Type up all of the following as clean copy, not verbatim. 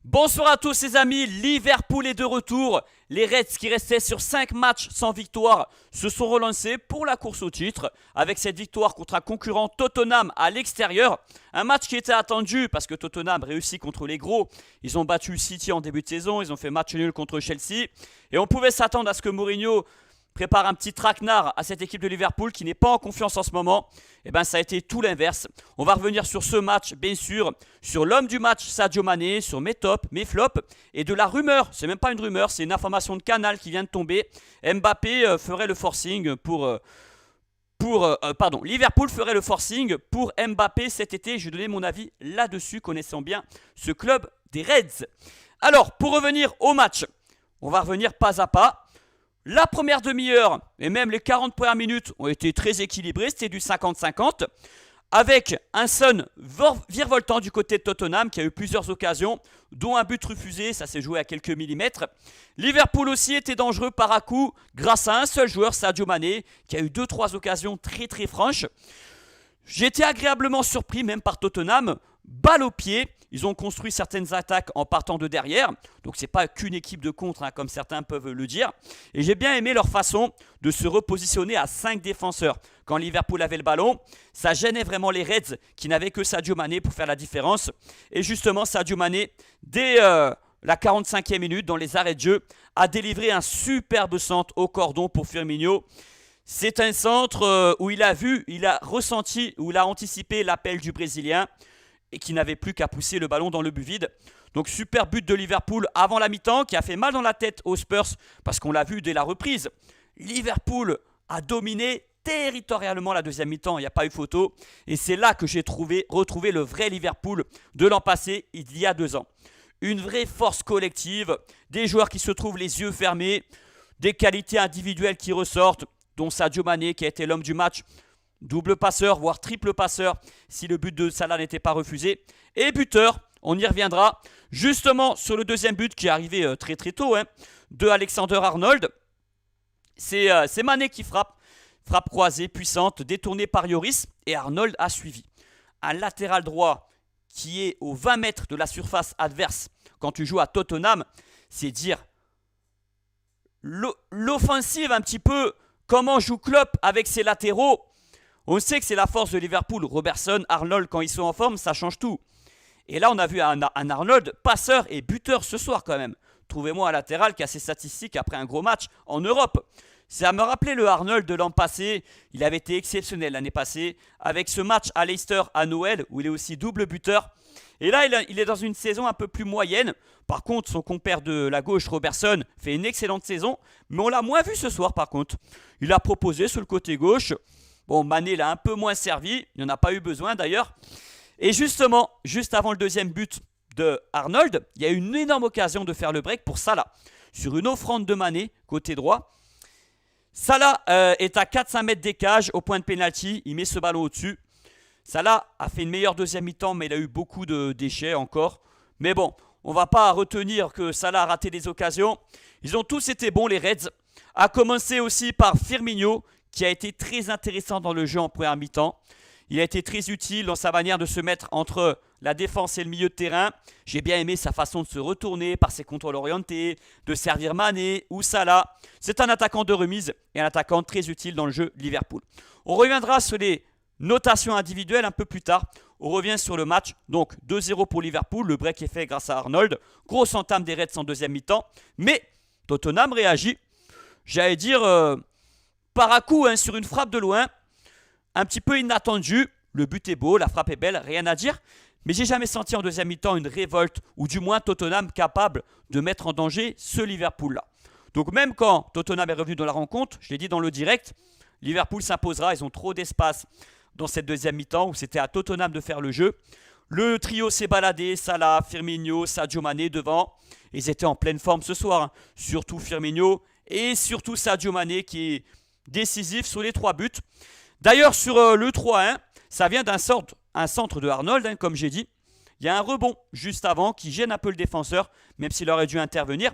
Bonsoir à tous les amis, Liverpool est de retour. Les Reds qui restaient sur 5 matchs sans victoire se sont relancés pour la course au titre avec cette victoire contre un concurrent Tottenham à l'extérieur. Un match qui était attendu parce que Tottenham réussit contre les gros. Ils ont battu City en début de saison, ils ont fait match nul contre Chelsea. Et on pouvait s'attendre à ce que Mourinho prépare un petit traquenard à cette équipe de Liverpool qui n'est pas en confiance en ce moment. Et bien ça a été tout l'inverse. On va revenir sur ce match, bien sûr, sur l'homme du match Sadio Mané, sur mes tops, mes flops, et de la rumeur, c'est même pas une rumeur, c'est une information de Canal qui vient de tomber. Mbappé ferait le forcing Liverpool ferait le forcing pour Mbappé cet été. Je vais donner mon avis là-dessus, connaissant bien ce club des Reds. Alors, pour revenir au match, on va revenir pas à pas. La première demi-heure et même les 40 premières minutes ont été très équilibrées, c'était du 50-50, avec un Son virevoltant du côté de Tottenham qui a eu plusieurs occasions, dont un but refusé, ça s'est joué à quelques millimètres. Liverpool aussi était dangereux par à coup grâce à un seul joueur, Sadio Mané, qui a eu 2-3 occasions très très franches. J'ai été agréablement surpris même par Tottenham, balle au pied. Ils ont construit certaines attaques en partant de derrière. Donc c'est pas qu'une équipe de contre, comme certains peuvent le dire. Et j'ai bien aimé leur façon de se repositionner à 5 défenseurs. Quand Liverpool avait le ballon, ça gênait vraiment les Reds qui n'avaient que Sadio Mané pour faire la différence. Et justement, Sadio Mané, dès la 45e minute, dans les arrêts de jeu, a délivré un superbe centre au cordon pour Firmino. C'est un centre où il a ressenti, où il a anticipé l'appel du Brésilien et qui n'avait plus qu'à pousser le ballon dans le but vide. Donc super but de Liverpool avant la mi-temps qui a fait mal dans la tête aux Spurs parce qu'on l'a vu dès la reprise. Liverpool a dominé territorialement la deuxième mi-temps, il n'y a pas eu photo. Et c'est là que j'ai retrouvé le vrai Liverpool de l'an passé, il y a 2 ans. Une vraie force collective, des joueurs qui se trouvent les yeux fermés, des qualités individuelles qui ressortent, dont Sadio Mané qui a été l'homme du match. Double passeur, voire triple passeur, si le but de Salah n'était pas refusé. Et buteur, on y reviendra. Justement, sur le deuxième but qui est arrivé très très tôt, de Alexander-Arnold. C'est Mané qui frappe. Frappe croisée, puissante, détournée par Lloris. Et Arnold a suivi. Un latéral droit qui est aux 20 mètres de la surface adverse quand tu joues à Tottenham, c'est dire l'offensive un petit peu, comment joue Klopp avec ses latéraux. On sait que c'est la force de Liverpool. Robertson, Arnold, quand ils sont en forme, ça change tout. Et là, on a vu un Arnold passeur et buteur ce soir quand même. Trouvez-moi un latéral qui a ses statistiques après un gros match en Europe. Ça me rappelait le Arnold de l'an passé. Il avait été exceptionnel l'année passée avec ce match à Leicester à Noël où il est aussi double buteur. Et là, il est dans une saison un peu plus moyenne. Par contre, son compère de la gauche, Robertson, fait une excellente saison. Mais on l'a moins vu ce soir par contre. Il a proposé sur le côté gauche. Bon, Mané l'a un peu moins servi, il n'en a pas eu besoin d'ailleurs. Et justement, juste avant le deuxième but de Arnold, il y a eu une énorme occasion de faire le break pour Salah. Sur une offrande de Mané, côté droit. Salah est à 4-5 mètres des cages au point de pénalty, il met ce ballon au-dessus. Salah a fait une meilleure deuxième mi-temps, mais il a eu beaucoup de déchets encore. Mais bon, on ne va pas retenir que Salah a raté des occasions. Ils ont tous été bons les Reds. A commencer aussi par Firmino, qui a été très intéressant dans le jeu en première mi-temps. Il a été très utile dans sa manière de se mettre entre la défense et le milieu de terrain. J'ai bien aimé sa façon de se retourner par ses contrôles orientés, de servir Mané ou Salah. C'est un attaquant de remise et un attaquant très utile dans le jeu de Liverpool. On reviendra sur les notations individuelles un peu plus tard. On revient sur le match. Donc 2-0 pour Liverpool. Le break est fait grâce à Arnold. Grosse entame des Reds en deuxième mi-temps. Mais Tottenham réagit. J'allais dire par à coup sur une frappe de loin. Un petit peu inattendu. Le but est beau, la frappe est belle, rien à dire. Mais j'ai jamais senti en deuxième mi-temps une révolte ou du moins Tottenham capable de mettre en danger ce Liverpool-là. Donc même quand Tottenham est revenu dans la rencontre, je l'ai dit dans le direct, Liverpool s'imposera. Ils ont trop d'espace dans cette deuxième mi-temps où c'était à Tottenham de faire le jeu. Le trio s'est baladé, Salah, Firmino, Sadio Mané devant. Ils étaient en pleine forme ce soir, surtout Firmino et surtout Sadio Mané qui est décisif sur les 3 buts. D'ailleurs sur le 3-1, ça vient d'un centre de Arnold, comme j'ai dit. Il y a un rebond juste avant qui gêne un peu le défenseur, même s'il aurait dû intervenir.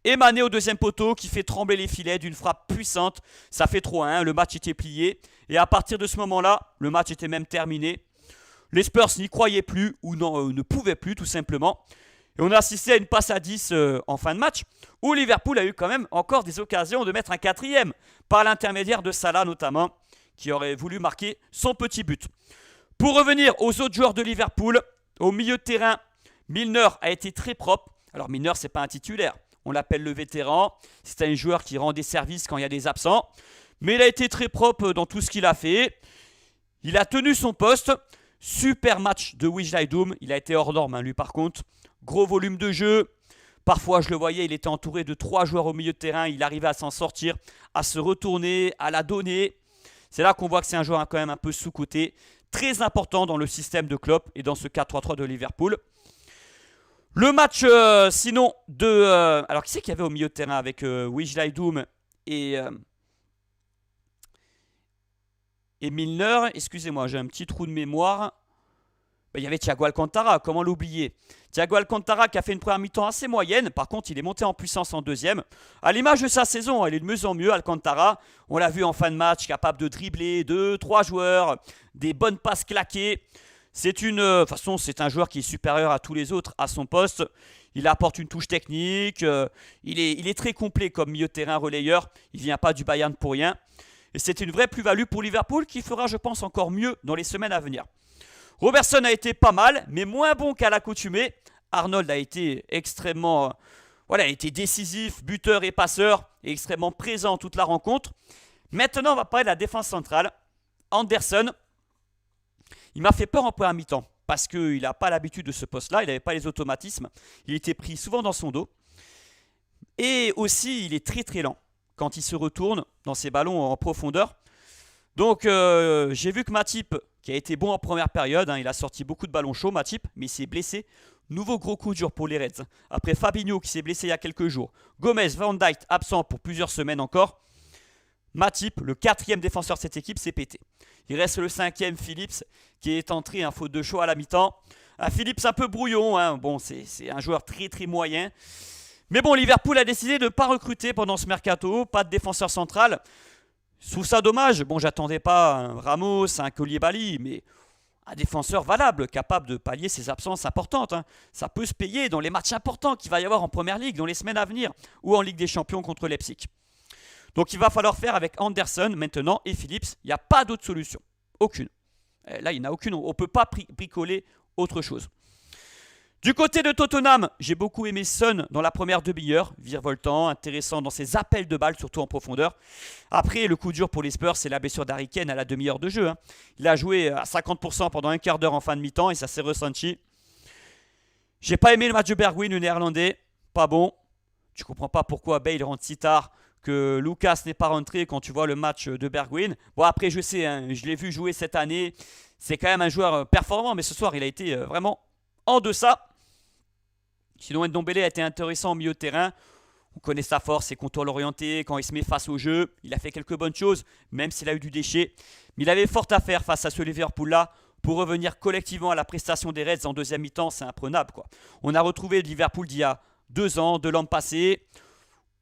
Et Mané au deuxième poteau qui fait trembler les filets d'une frappe puissante. Ça fait 3-1, le match était plié. Et à partir de ce moment-là, le match était même terminé. Les Spurs n'y croyaient plus ou ne pouvaient plus tout simplement. Et on a assisté à une passe à 10 en fin de match, où Liverpool a eu quand même encore des occasions de mettre un quatrième, par l'intermédiaire de Salah notamment, qui aurait voulu marquer son petit but. Pour revenir aux autres joueurs de Liverpool, au milieu de terrain, Milner a été très propre. Alors Milner, c'est pas un titulaire, on l'appelle le vétéran, c'est un joueur qui rend des services quand il y a des absents, mais il a été très propre dans tout ce qu'il a fait. Il a tenu son poste. Super match de Wijnaldum, il a été hors norme lui par contre. Gros volume de jeu. Parfois, je le voyais, il était entouré de 3 joueurs au milieu de terrain. Il arrivait à s'en sortir, à se retourner, à la donner. C'est là qu'on voit que c'est un joueur quand même un peu sous-coté. Très important dans le système de Klopp et dans ce 4-3-3 de Liverpool. Le match, sinon, de... alors, qui c'est qu'il y avait au milieu de terrain avec Wijnaldum et Milner? Excusez-moi, j'ai un petit trou de mémoire. Il y avait Thiago Alcantara, comment l'oublier? Thiago Alcantara qui a fait une première mi-temps assez moyenne, par contre il est monté en puissance en deuxième. À l'image de sa saison, il est de mieux en mieux, Alcantara. On l'a vu en fin de match, capable de dribbler 2-3 joueurs, des bonnes passes claquées. De toute façon, c'est un joueur qui est supérieur à tous les autres à son poste. Il apporte une touche technique, il est très complet comme milieu de terrain relayeur. Il ne vient pas du Bayern pour rien. Et c'est une vraie plus-value pour Liverpool qui fera, je pense, encore mieux dans les semaines à venir. Robertson a été pas mal, mais moins bon qu'à l'accoutumée. Arnold a été extrêmement, il a été décisif, buteur et passeur, et extrêmement présent toute la rencontre. Maintenant, on va parler de la défense centrale. Anderson, il m'a fait peur en première mi-temps, parce qu'il n'a pas l'habitude de ce poste-là, il n'avait pas les automatismes, il était pris souvent dans son dos. Et aussi, il est très très lent quand il se retourne dans ses ballons en profondeur. Donc, j'ai vu que Matip, qui a été bon en première période, il a sorti beaucoup de ballons chauds, Matip, mais il s'est blessé. Nouveau gros coup dur pour les Reds. Après Fabinho qui s'est blessé il y a quelques jours. Gomez, Van Dijk absent pour plusieurs semaines encore. Matip, le 4e défenseur de cette équipe, s'est pété. Il reste le 5e, Phillips, qui est entré faute de choix à la mi-temps. Un Phillips un peu brouillon, bon, c'est un joueur très très moyen. Mais bon, Liverpool a décidé de ne pas recruter pendant ce mercato, pas de défenseur central. Je trouve ça dommage. Bon, j'attendais pas un Ramos, un Koulibaly, mais un défenseur valable, capable de pallier ses absences importantes. Ça peut se payer dans les matchs importants qu'il va y avoir en Première Ligue, dans les semaines à venir, ou en Ligue des Champions contre Leipzig. Donc il va falloir faire avec Anderson maintenant et Phillips. Il n'y a pas d'autre solution. Aucune. Là, il n'y en a aucune. On ne peut pas bricoler autre chose. Du côté de Tottenham, j'ai beaucoup aimé Son dans la première demi-heure, virevoltant, intéressant dans ses appels de balles, surtout en profondeur. Après, le coup dur pour les Spurs, c'est la blessure d'Harry Kane à la demi-heure de jeu. Il a joué à 50% pendant un quart d'heure en fin de mi-temps et ça s'est ressenti. J'ai pas aimé le match de Bergwijn, le néerlandais, pas bon. Tu comprends pas pourquoi Bale rentre si tard, que Lucas n'est pas rentré quand tu vois le match de Bergwijn. Bon, après, je sais, je l'ai vu jouer cette année. C'est quand même un joueur performant, mais ce soir, il a été vraiment en deçà. Sinon, Ndombele a été intéressant au milieu de terrain. On connaît sa force, ses contrôles orientés, quand il se met face au jeu. Il a fait quelques bonnes choses, même s'il a eu du déchet. Mais il avait fort à faire face à ce Liverpool-là pour revenir collectivement à la prestation des Reds en deuxième mi-temps. C'est imprenable, quoi. On a retrouvé le Liverpool d'il y a 2 ans, de l'an passé,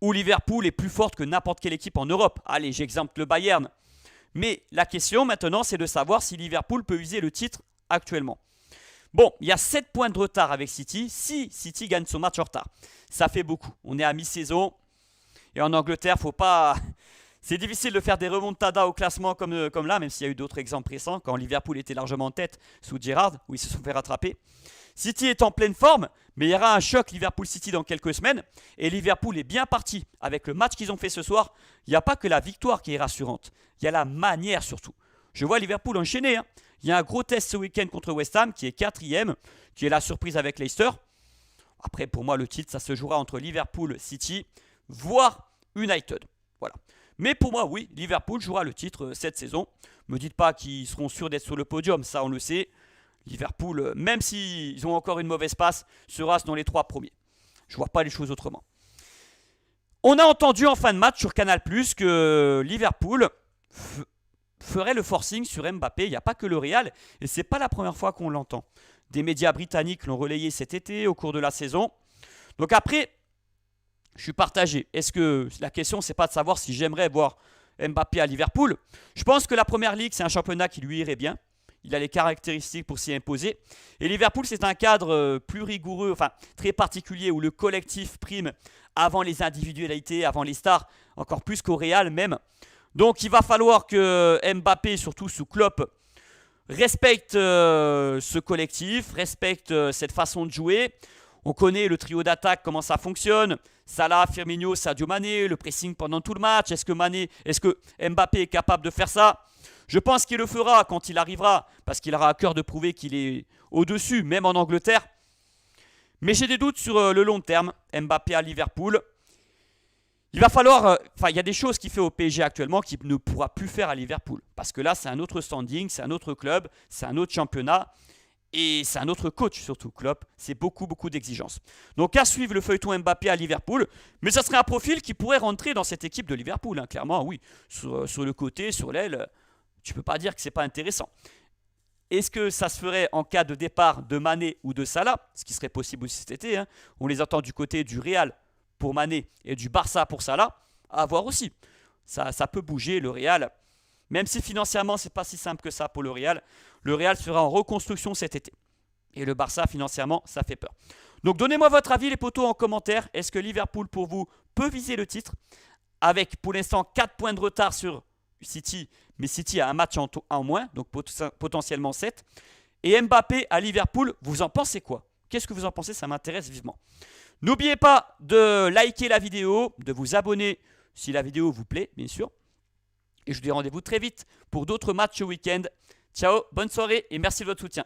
où Liverpool est plus forte que n'importe quelle équipe en Europe. Allez, j'exemple le Bayern. Mais la question maintenant, c'est de savoir si Liverpool peut viser le titre actuellement. Bon, il y a 7 points de retard avec City. Si City gagne son match en retard, ça fait beaucoup. On est à mi-saison. Et en Angleterre, faut pas... C'est difficile de faire des remontadas au classement comme là, même s'il y a eu d'autres exemples récents, quand Liverpool était largement en tête sous Gerrard, où ils se sont fait rattraper. City est en pleine forme, mais il y aura un choc Liverpool-City dans quelques semaines. Et Liverpool est bien parti avec le match qu'ils ont fait ce soir. Il n'y a pas que la victoire qui est rassurante. Il y a la manière surtout. Je vois Liverpool enchaîner. Il y a un gros test ce week-end contre West Ham qui est 4e, qui est la surprise avec Leicester. Après, pour moi, le titre, ça se jouera entre Liverpool, City, voire United. Voilà. Mais pour moi, oui, Liverpool jouera le titre cette saison. Ne me dites pas qu'ils seront sûrs d'être sur le podium, ça on le sait. Liverpool, même s'ils ont encore une mauvaise passe, sera dans les 3 premiers. Je ne vois pas les choses autrement. On a entendu en fin de match sur Canal+, que Liverpool ferait le forcing sur Mbappé. Il n'y a pas que le Real, et ce n'est pas la première fois qu'on l'entend. Des médias britanniques l'ont relayé cet été, au cours de la saison. Donc après, je suis partagé. Est-ce que la question, c'est pas de savoir si j'aimerais voir Mbappé à Liverpool. Je pense que la Première Ligue, c'est un championnat qui lui irait bien. Il a les caractéristiques pour s'y imposer. Et Liverpool, c'est un cadre plus rigoureux, enfin très particulier, où le collectif prime avant les individualités, avant les stars, encore plus qu'au Real même. Donc il va falloir que Mbappé, surtout sous Klopp, respecte ce collectif, respecte cette façon de jouer. On connaît le trio d'attaque, comment ça fonctionne. Salah, Firmino, Sadio Mané, le pressing pendant tout le match. Est-ce que Mbappé est capable de faire ça? Je pense qu'il le fera quand il arrivera, parce qu'il aura à cœur de prouver qu'il est au-dessus, même en Angleterre. Mais j'ai des doutes sur le long terme. Mbappé à Liverpool. Il va falloir... il y a des choses qu'il fait au PSG actuellement qu'il ne pourra plus faire à Liverpool. Parce que là, c'est un autre standing, c'est un autre club, c'est un autre championnat. Et c'est un autre coach surtout, Klopp. C'est beaucoup, beaucoup d'exigences. Donc à suivre le feuilleton Mbappé à Liverpool. Mais ça serait un profil qui pourrait rentrer dans cette équipe de Liverpool. Hein, clairement, oui. Sur le côté, sur l'aile, tu ne peux pas dire que ce n'est pas intéressant. Est-ce que ça se ferait en cas de départ de Mané ou de Salah? Ce qui serait possible aussi cet été. Hein. On les entend du côté du Real pour Mané et du Barça pour Salah. À voir aussi. Ça peut bouger, le Real. Même si financièrement, ce n'est pas si simple que ça pour le Real. Le Real sera en reconstruction cet été. Et le Barça, financièrement, ça fait peur. Donc, donnez-moi votre avis, les potos, en commentaire. Est-ce que Liverpool, pour vous, peut viser le titre? Avec, pour l'instant, 4 points de retard sur City. Mais City a un match en moins, donc potentiellement 7. Et Mbappé à Liverpool, vous en pensez quoi? Qu'est-ce que vous en pensez? Ça m'intéresse vivement. N'oubliez pas de liker la vidéo, de vous abonner si la vidéo vous plaît, bien sûr. Et je vous dis rendez-vous très vite pour d'autres matchs au week-end. Ciao, bonne soirée et merci de votre soutien.